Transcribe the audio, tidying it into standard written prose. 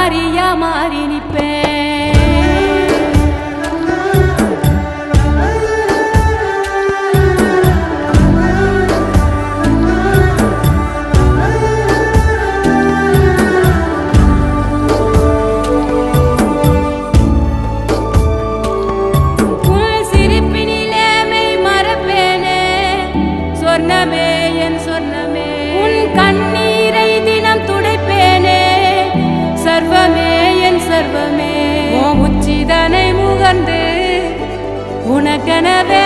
மாறியா மாறி நிற்பேன். சொர்ணமே என் சொர்ணமே உன் கண்ணீரை தினம் துடைப்பேனே. சர்வமே என் சர்வமே உச்சிதனை முகர்ந்து உனக்கெனவே